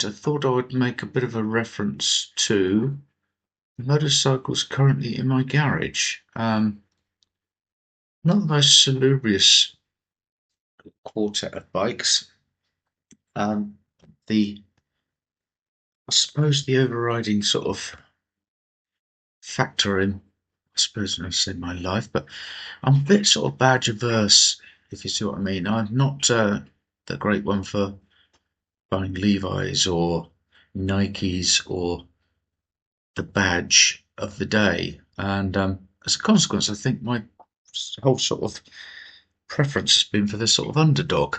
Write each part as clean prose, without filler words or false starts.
Right, I thought I would make a bit of a reference to motorcycles currently in my garage. Not the most salubrious quartet of bikes. Um, I suppose the overriding sort of factor in, I suppose I say my life, but I'm a bit sort of badge averse, if you see what I mean. I'm not the great one for buying Levi's or Nikes or the badge of the day. And as a consequence, I think my whole sort of preference has been for this sort of underdog.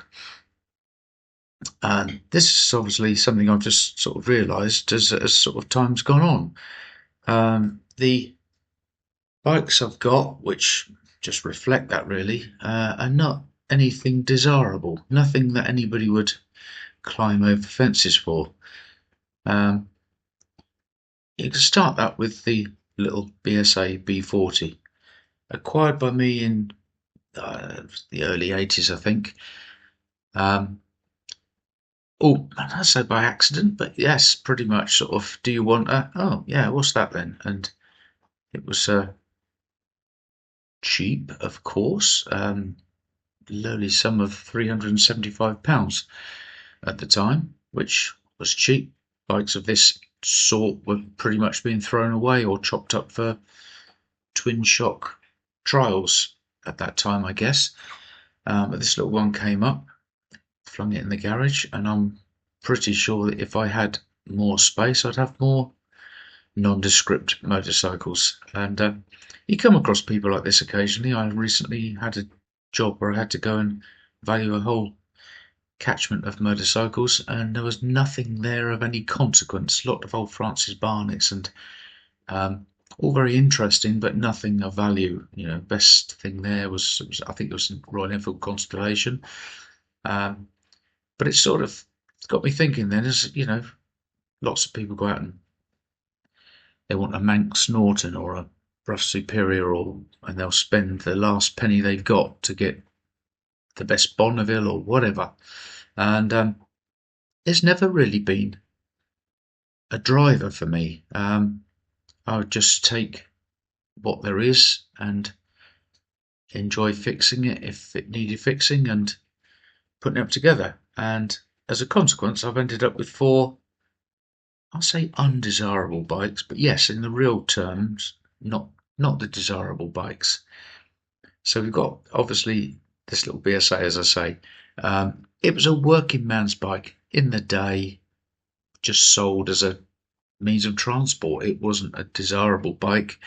And this is obviously something I've just sort of realised as sort of time's gone on. The bikes I've got, which just reflect that really, are not anything desirable, nothing that anybody would climb over fences for. Um, you can start that with the little BSA B40, acquired by me in the early 80s, I think. Um, oh, I say by accident, but yes, pretty much sort of, do you want a, oh, yeah, what's that then? And it was cheap, of course, lowly sum of £375 at the time, which was cheap. Bikes of this sort were pretty much being thrown away or chopped up for twin shock trials at that time, I guess. But this little one came up, flung it in the garage, and I'm pretty sure that if I had more space, I'd have more nondescript motorcycles. And you come across people like this occasionally. I recently had a job where I had to go and value a whole catchment of motorcycles, and there was nothing there of any consequence. A lot of old Francis Barnetts and all very interesting, but nothing of value. Best thing there was I think it was Royal Enfield Constellation. But it sort of got me thinking then, as lots of people go out and they want a Manx Norton or a Rough Superior, and they'll spend the last penny they've got to get the best Bonneville or whatever. And it's never really been a driver for me. I would just take what there is and enjoy fixing it if it needed fixing and putting it up together. And as a consequence, I've ended up with four, I'll say undesirable bikes, but yes, in the real terms, not the desirable bikes. So we've got obviously this little BSA, as I say. It was a working man's bike in the day, just sold as a means of transport. It wasn't a desirable bike.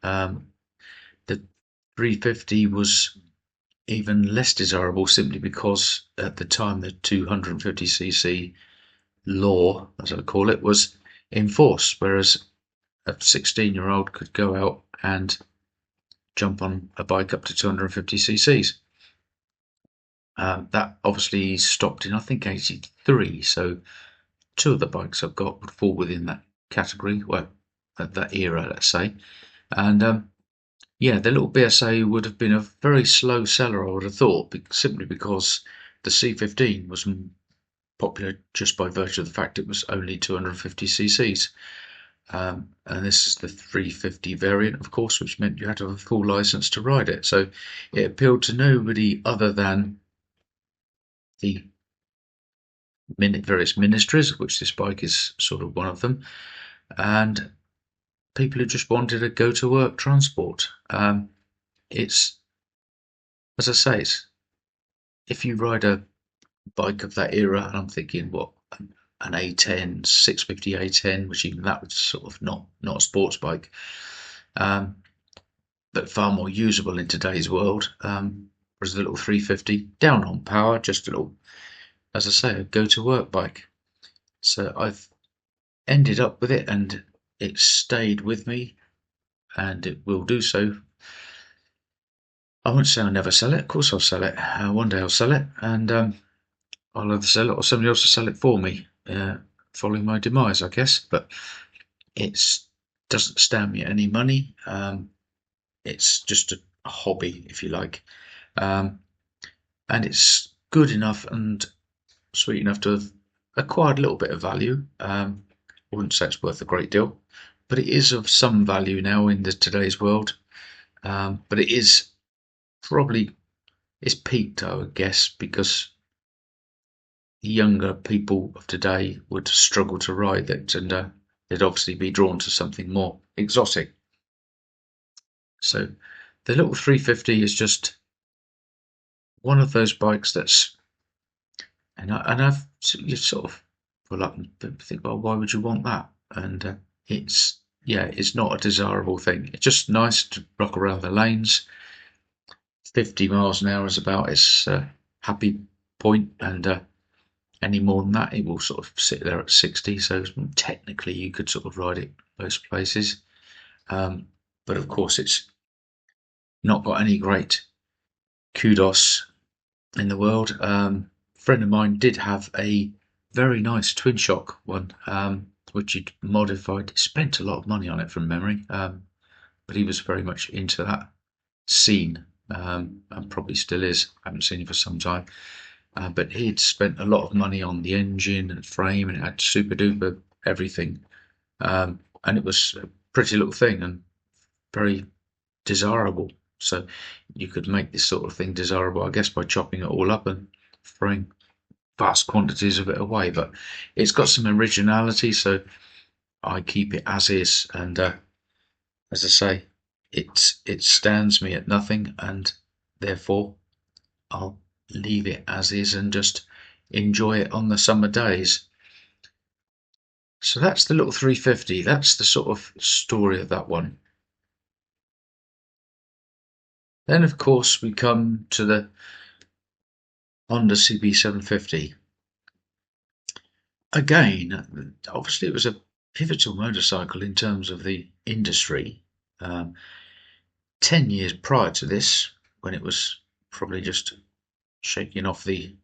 The 350 was even less desirable simply because at the time the 250cc law, as I call it, was in force, whereas a 16-year-old could go out and jump on a bike up to 250ccs. That obviously stopped in, I think, 83. So two of the bikes I've got would fall within that category, well, at that era, let's say. And yeah, the little BSA would have been a very slow seller, I would have thought, simply because the C15 was popular just by virtue of the fact it was only 250ccs. And this is the 350 variant, of course, which meant you had to have a full license to ride it. So it appealed to nobody other than the various ministries, of which this bike is sort of one of them, and people who just wanted a go-to-work transport. It's, as I say, if you ride a bike of that era, and I'm thinking, what, an A10, 650 A10, which even that was sort of not a sports bike, but far more usable in today's world. Whereas the little 350, down on power, just a little, as I say, a go-to-work bike. So I've ended up with it, and it stayed with me, and it will do so. I won't say I'll never sell it. Of course I'll sell it. One day I'll sell it, and I'll either sell it or somebody else will sell it for me, following my demise, I guess. But it doesn't stand me any money. It's just a hobby, if you like, and it's good enough and sweet enough to have acquired a little bit of value. I wouldn't say it's worth a great deal, but it is of some value now in today's world. But it is probably it's peaked, I would guess, because the younger people of today would struggle to ride it, and they'd obviously be drawn to something more exotic. So the little 350 is just one of those bikes that's, and you sort of pull up and think, well, why would you want that? And it's yeah, it's not a desirable thing. It's just nice to rock around the lanes. 50 miles an hour is about its happy point, and any more than that, it will sort of sit there at 60. So technically, you could sort of ride it most places, but of course, it's not got any great kudos in the world. A friend of mine did have a very nice twin shock one, which he'd modified. He spent a lot of money on it from memory, but he was very much into that scene, and probably still is. I haven't seen him for some time. But he'd spent a lot of money on the engine and frame, and it had super duper everything. And it was a pretty little thing and very desirable. So you could make this sort of thing desirable, I guess, by chopping it all up and throwing vast quantities of it away. But it's got some originality, so I keep it as is. And as I say, it stands me at nothing, and therefore I'll leave it as is and just enjoy it on the summer days. So that's the little 350. That's the sort of story of that one. Then, of course, we come to the Honda CB750. Again, obviously, it was a pivotal motorcycle in terms of the industry. 10 years prior to this, when it was probably just shaking off the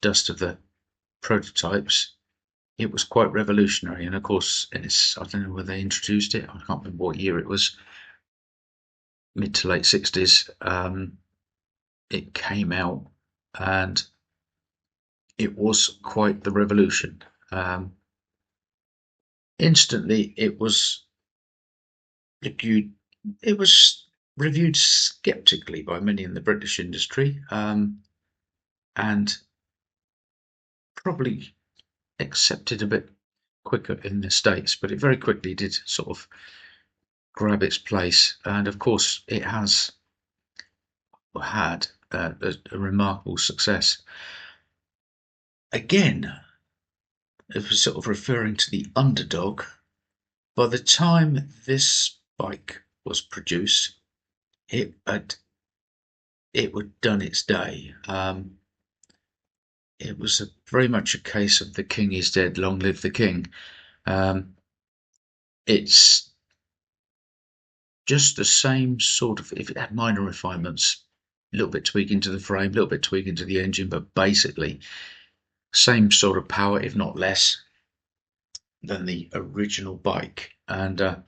dust of the prototypes, it was quite revolutionary. And of course, I don't know where they introduced it. I can't remember what year it was. Mid to late 60s. It came out, and it was quite the revolution. Instantly, it was reviewed. It was reviewed skeptically by many in the British industry, and probably accepted a bit quicker in the States, but it very quickly did sort of grab its place. And of course, it has had a remarkable success. Again, if we're sort of referring to the Underdog, by the time this bike was produced, it had done its day. It was very much a case of the king is dead, long live the king. It's just the same sort of, if it had minor refinements, a little bit tweaking to the frame, a little bit tweaking to the engine, but basically same sort of power, if not less, than the original bike. And the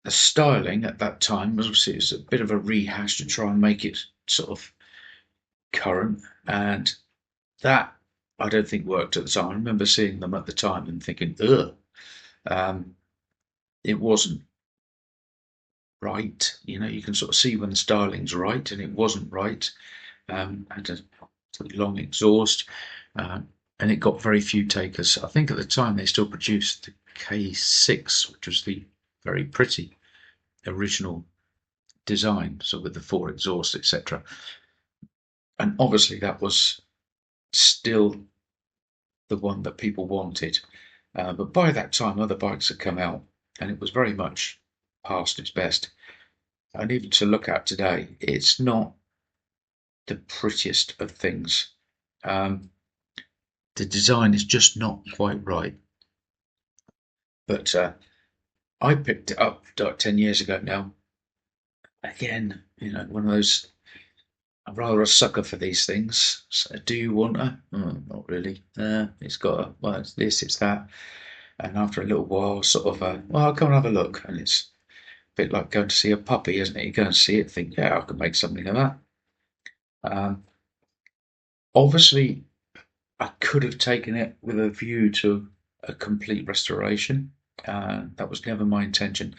styling at that time was obviously, it was a bit of a rehash to try and make it sort of current, and that I don't think worked at the time. I remember seeing them at the time and thinking, ugh, it wasn't right. You can sort of see when the styling's right, and it wasn't right. Had a long exhaust, and it got very few takers. I think at the time they still produced the K6, which was the very pretty original design, so with the 4 exhausts, etc. And obviously that was still the one that people wanted. But by that time, other bikes had come out, and it was very much past its best. And even to look at today, it's not the prettiest of things. The design is just not quite right. But I picked it up 10 years ago now. Again, one of those, I'm rather a sucker for these things. So, do you want a? Not really. It's got a, well, it's this, it's that. And after a little while, sort of, well, I'll come and have a look. And it's a bit like going to see a puppy, isn't it? You go and see it, think, yeah, I could make something of that. Obviously, I could have taken it with a view to a complete restoration. That was never my intention.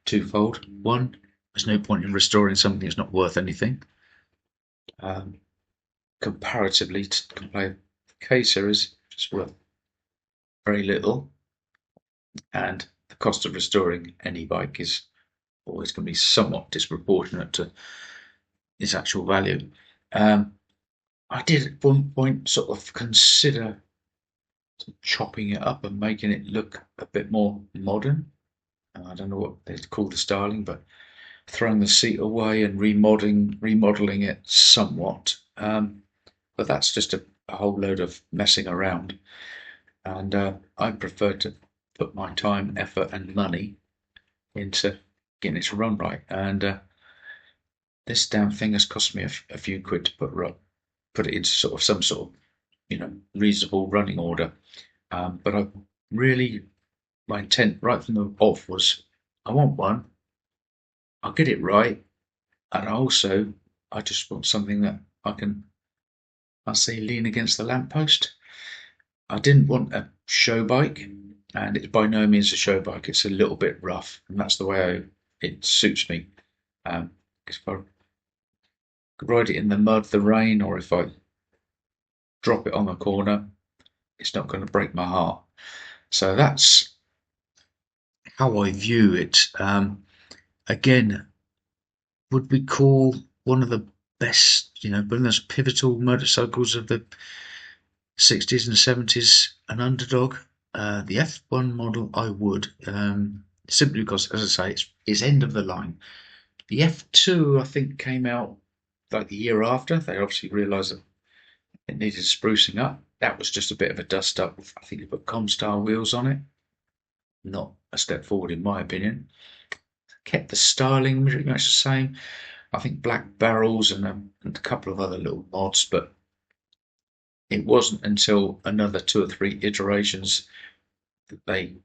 Twofold. One, there's no point in restoring something that's not worth anything. Comparatively to compare the K series, it's worth very little, and the cost of restoring any bike is always going to be somewhat disproportionate to its actual value. I did at one point sort of consider chopping it up and making it look a bit more modern. I don't know what they'd call the styling, but throwing the seat away and remodeling it somewhat. But that's just a whole load of messing around. And I prefer to put my time, effort, and money into getting it to run right. And this damn thing has cost me a few quid to put it into sort of some sort of reasonable running order. But I really, my intent right from the off was, I want one. I'll get it right, and also I just want something that I say, lean against the lamppost. I didn't want a show bike, and it's by no means a show bike. It's a little bit rough, and that's the way it suits me. If I ride it in the mud, the rain, or if I drop it on the corner, it's not going to break my heart. So that's how I view it. Again, would we call one of the best, one of those pivotal motorcycles of the 60s and 70s an underdog? The F1 model, I would, simply because, as I say, it's end of the line. The F2, I think, came out like the year after. They obviously realised that it needed sprucing up. That was just a bit of a dust up. I think they put Comstar wheels on it. Not a step forward, in my opinion. Kept the styling pretty much the same. I think black barrels and a couple of other little mods, but it wasn't until another 2 or 3 iterations that they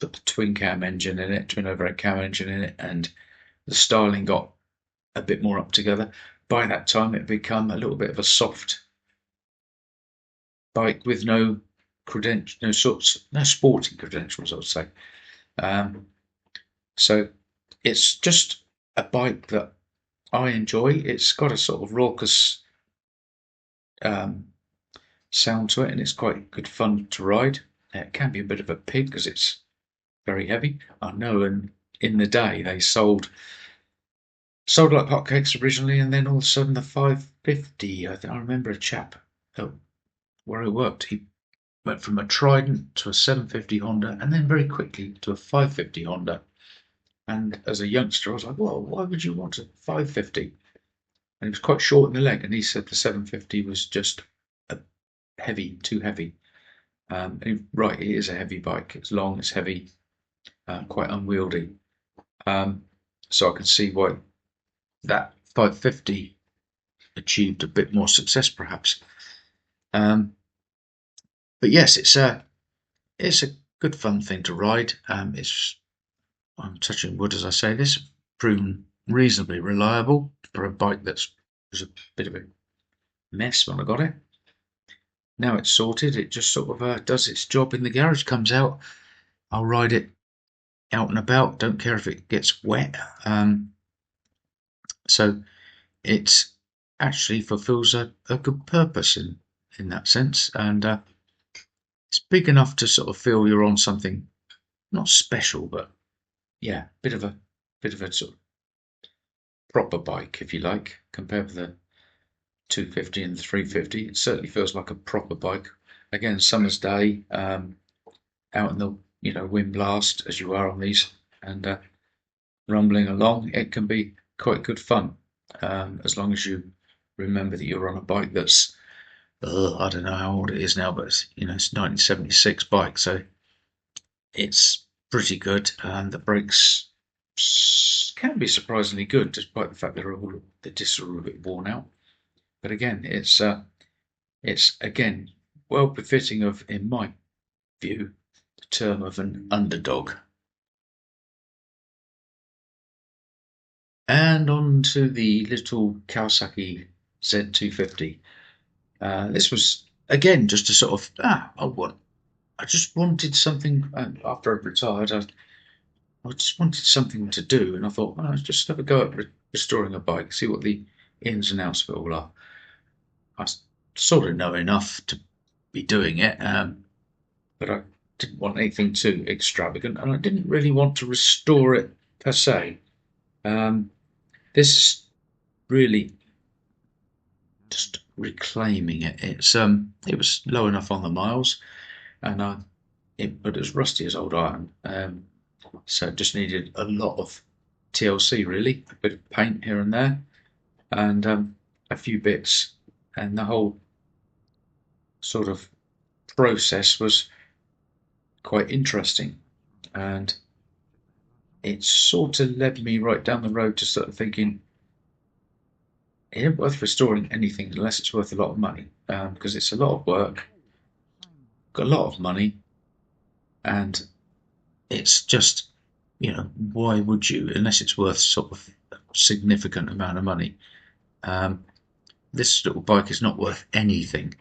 put the twin cam engine in it, twin overhead cam engine in it, and the styling got a bit more up together. By that time, it had become a little bit of a soft bike with no sporting credentials, I would say. So it's just a bike that I enjoy. It's got a sort of raucous sound to it, and it's quite good fun to ride. It can be a bit of a pig because it's very heavy. I know, and in the day they sold like hotcakes originally, and then all of a sudden the 550. I remember a chap where I worked. He went from a Trident to a 750 Honda, and then very quickly to a 550 Honda. And as a youngster, I was like, "Well, why would you want a 550?" And he was quite short in the leg, and he said the 750 was just too heavy. Right, it is a heavy bike. It's long, it's heavy, quite unwieldy. So I can see why that 550 achieved a bit more success, perhaps. But yes, it's a good fun thing to ride. I'm touching wood as I say this. Proven reasonably reliable for a bike was a bit of a mess when I got it. Now it's sorted. It just sort of does its job in the garage. Comes out. I'll ride it out and about. Don't care if it gets wet. So it actually fulfills a good purpose in that sense, and it's big enough to sort of feel you're on something not special, but yeah, bit of a sort of proper bike, if you like, compared with the 250 and the 350. It certainly feels like a proper bike. Again, summer's day, out in the wind blast as you are on these, and rumbling along, it can be quite good fun, as long as you remember that you're on a bike that's I don't know how old it is now, but it's 1976 bike, so it's pretty good, and the brakes can be surprisingly good, despite the fact the discs are a bit worn out. But again, it's again well befitting of, in my view, the term of an underdog. And on to the little Kawasaki Z250. This was again, just to sort of I just wanted something. After I retired, I just wanted something to do, and I thought, well, I'll just have a go at restoring a bike, see what the ins and outs of it all are. I sort of know enough to be doing it, but I didn't want anything too extravagant, and I didn't really want to restore it per se. This is really just reclaiming it. It was low enough on the miles, and but it was rusty as old iron. So it just needed a lot of TLC, really, a bit of paint here and there, and a few bits, and the whole sort of process was quite interesting, and it sort of led me right down the road to sort of thinking it ain't worth restoring anything unless it's worth a lot of money, because it's a lot of work, got a lot of money, and it's just, why would you unless it's worth sort of a significant amount of money? Um, this little bike is not worth anything.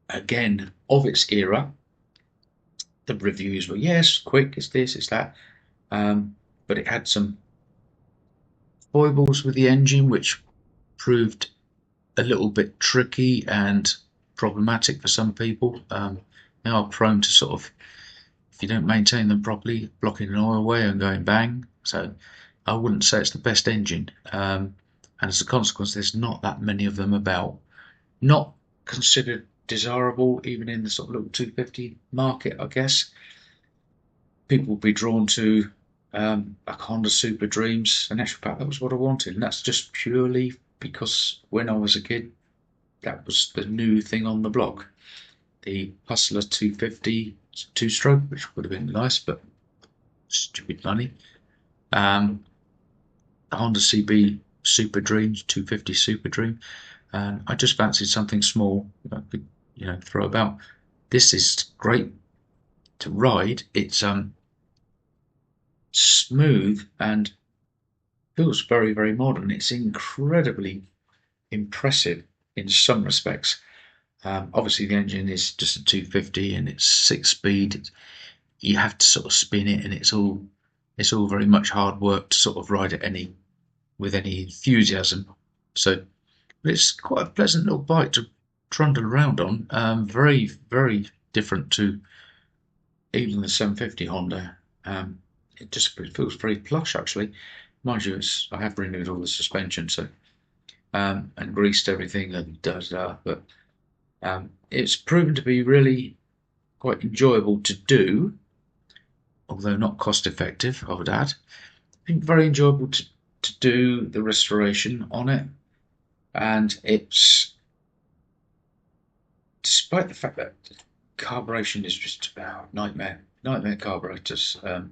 Again, of its era, the reviews were yes, quick, it's this, it's that, but it had some foibles with the engine which proved a little bit tricky and problematic for some people. They are prone to sort of, if you don't maintain them properly, blocking an oilway and going bang. So I wouldn't say it's the best engine. And as a consequence, there's not that many of them about. Not considered desirable even in the sort of little 250 market, I guess. People will be drawn to like Honda Super Dreams. In actual fact, that was what I wanted, and that's just purely because when I was a kid, that was the new thing on the block. The Hustler 250 two-stroke, which would have been nice, but stupid money. The Honda CB Super Dreams 250 Super Dream. I just fancied something small I could, throw about. This is great to ride. It's smooth and feels very, very modern. It's incredibly impressive in some respects. Obviously, the engine is just a 250 and it's 6 speed. You have to sort of spin it, and it's all very much hard work to sort of ride it with any enthusiasm. So it's quite a pleasant little bike to trundle around on. Very, very different to even the 750 Honda. It feels very plush actually. Mind you, I have renewed all the suspension, so and greased everything and but it's proven to be really quite enjoyable to do, although not cost effective, I would add. Been very enjoyable to do the restoration on it, and it's despite the fact that carburation is just nightmare carburetors. I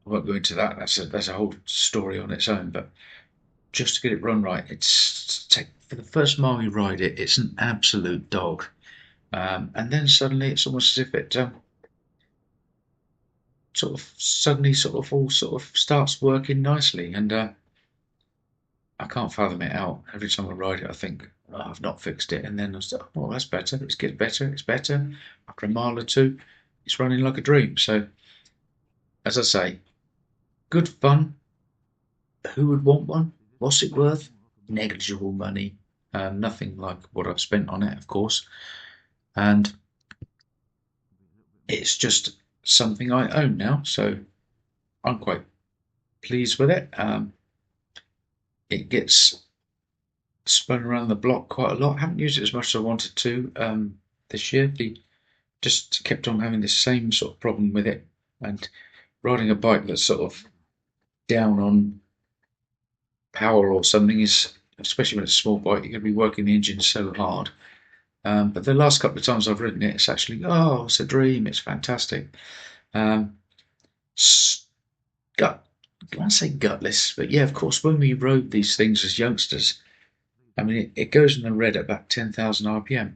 won't go into that. That's a whole story on its own. But just to get it run right, for the first mile you ride it, it's an absolute dog. And then suddenly it's almost as if it all sort of starts working nicely, and I can't fathom it out. Every time I ride it, I think, oh, I've not fixed it, and then I say, oh, that's better. It's getting better. It's better. After a mile or two, it's running like a dream. So, as I say, good fun. Who would want one? What's it worth? Negligible money. Nothing like what I've spent on it, of course. And it's just something I own now, so I'm quite pleased with it. It gets spun around the block quite a lot. I haven't used it as much as I wanted to this year. Just kept on having the same sort of problem with it, and riding a bike that's sort of down on power or something is, especially when it's a small bike, you're going to be working the engine so hard. But the last couple of times I've ridden it, it's actually, oh, it's a dream. It's fantastic. Um, gut, I want to say gutless, but yeah, of course, when we rode these things as youngsters, I mean, it goes in the red at about 10,000 RPM,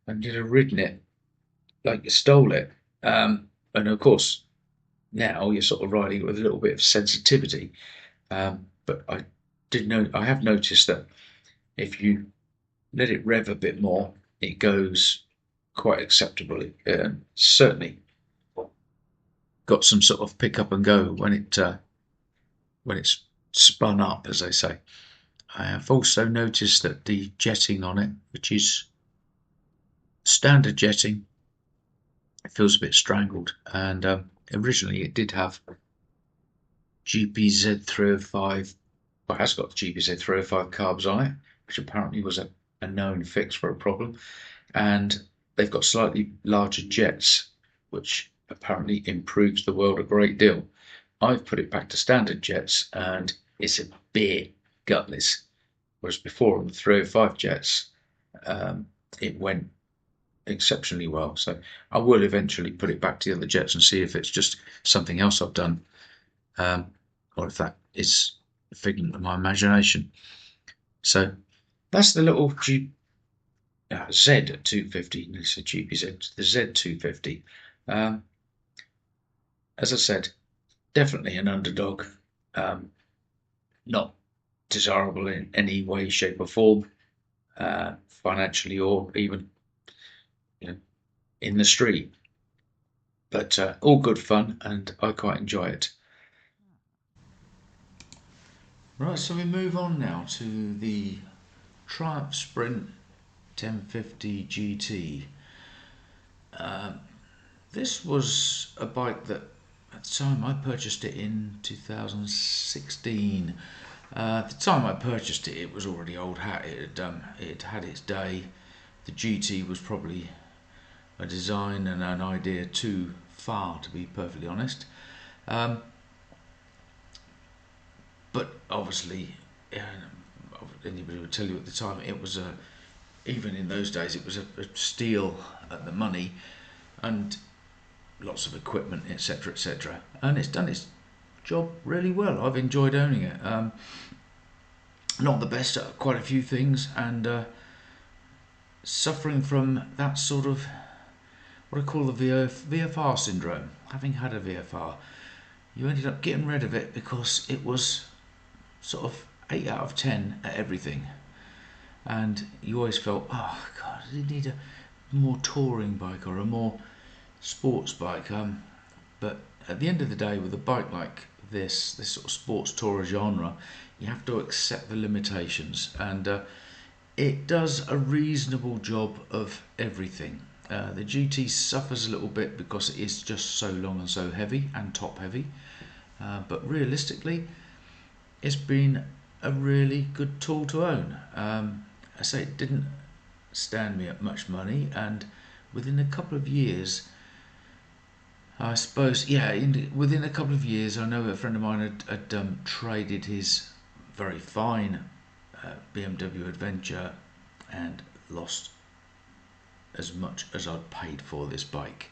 and you'd have ridden it like you stole it. And of course, now you're sort of riding it with a little bit of sensitivity. But I have noticed that if you let it rev a bit more, it goes quite acceptably. Certainly got some sort of pick up and go when it's spun up, as they say. I have also noticed that the jetting on it, which is standard jetting, it feels a bit strangled. And originally it did have GPZ 305, well, it has got GPZ 305 carbs on it, which apparently was a known fix for a problem. And they've got slightly larger jets, which apparently improves the world a great deal. I've put it back to standard jets, and it's a bit gutless. Whereas before on the 305 jets, it went exceptionally well. So I will eventually put it back to the other jets and see if it's just something else I've done, or if that is a figment of my imagination. So that's the little Z250. It's a GPZ, the Z250. As I said, definitely an underdog. Not desirable in any way, shape, or form, financially or even in the street. But all good fun, and I quite enjoy it. Right, so we move on now to the Triumph Sprint 1050 GT. This was a bike that at the time I purchased it in 2016. At the time I purchased it, it was already old hat. It had its day. The GT was probably a design and an idea too far, to be perfectly honest. But obviously, anybody would tell you at the time it was even in those days it was a steal at the money, and lots of equipment, etc., etc. And it's done its job really well. I've enjoyed owning it. Not the best at quite a few things, and suffering from that sort of what I call the VFR syndrome. Having had a VFR, you ended up getting rid of it because it was sort of 8 out of 10 at everything, and you always felt, oh god, I need a more touring bike or a more sports bike. But at the end of the day, with a bike like this sort of sports tourer genre, you have to accept the limitations, and it does a reasonable job of everything. The GT suffers a little bit because it is just so long and so heavy and top heavy, but realistically it's been a really good tool to own. I say it didn't stand me up much money, and within a couple of years, I suppose, within a couple of years, I know a friend of mine had traded his very fine BMW Adventure and lost as much as I'd paid for this bike.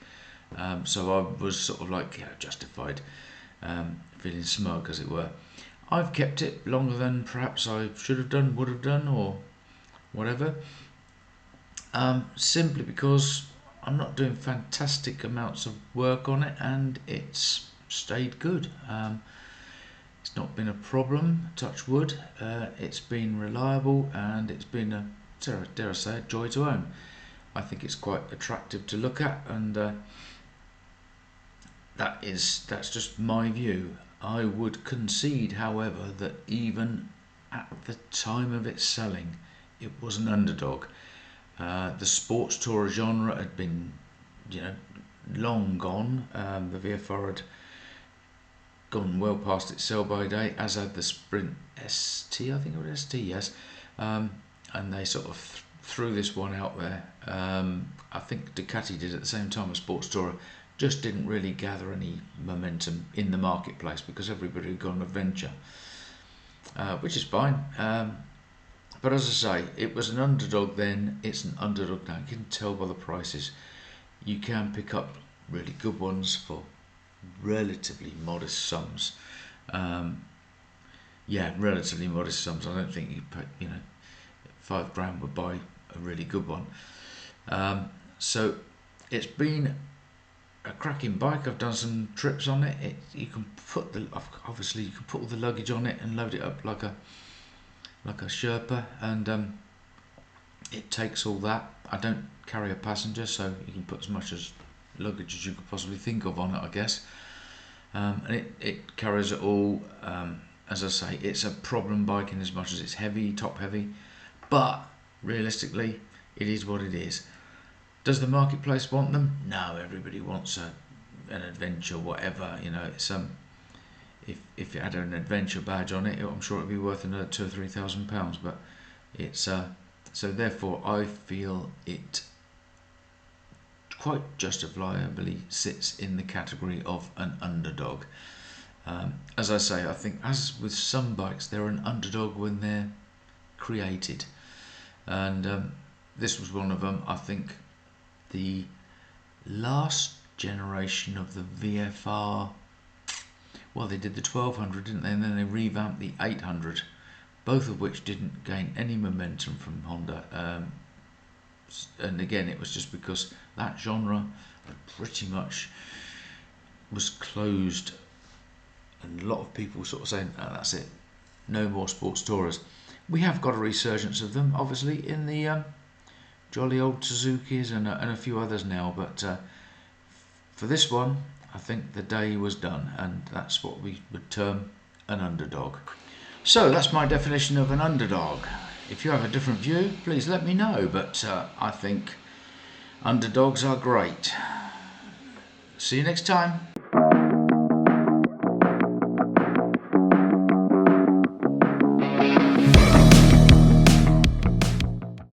So I was sort of like, justified, feeling smug, as it were. I've kept it longer than perhaps I should have done, would have done, or whatever. Simply because I'm not doing fantastic amounts of work on it, and it's stayed good. It's not been a problem, touch wood. It's been reliable, and it's been a, dare I say, a joy to own. I think it's quite attractive to look at, and that's just my view. I would concede, however, that even at the time of its selling, it was an underdog. The sports tourer genre had been, long gone. The VFR had gone well past its sell-by date, as had the Sprint ST, I think it was ST, yes. And they sort of threw this one out there. I think Ducati did at the same time as Sports Tourer. Just didn't really gather any momentum in the marketplace because everybody had gone adventure, which is fine. But as I say, it was an underdog then, it's an underdog now. You can tell by the prices. You can pick up really good ones for relatively modest sums. Relatively modest sums. I don't think you put, £5 would buy a really good one. So it's been a cracking bike. I've done some trips on it. You can put all the luggage on it and load it up like a Sherpa, and it takes all that. I don't carry a passenger, so you can put as much as luggage as you could possibly think of on it, I guess. And it carries it all. As I say, it's a problem bike in as much as it's heavy, top heavy, but realistically, it is what it is. Does the marketplace want them? No, everybody wants an adventure, whatever. You know, it's if it had an adventure badge on it, I'm sure it'd be worth another £2,000 or £3,000. But it's so therefore I feel it quite justifiably sits in the category of an underdog. As I say, I think as with some bikes, they're an underdog when they're created, and this was one of them. I think the last generation of the VFR, well, they did the 1200, didn't they? And then they revamped the 800, both of which didn't gain any momentum from Honda. And again, it was just because that genre pretty much was closed, and a lot of people sort of saying, oh, that's it, no more sports tourers. We have got a resurgence of them, obviously, in the jolly old Suzukis and a few others now, but for this one, I think the day was done, and that's what we would term an underdog. So that's my definition of an underdog. If you have a different view, please let me know, but I think underdogs are great. See you next time.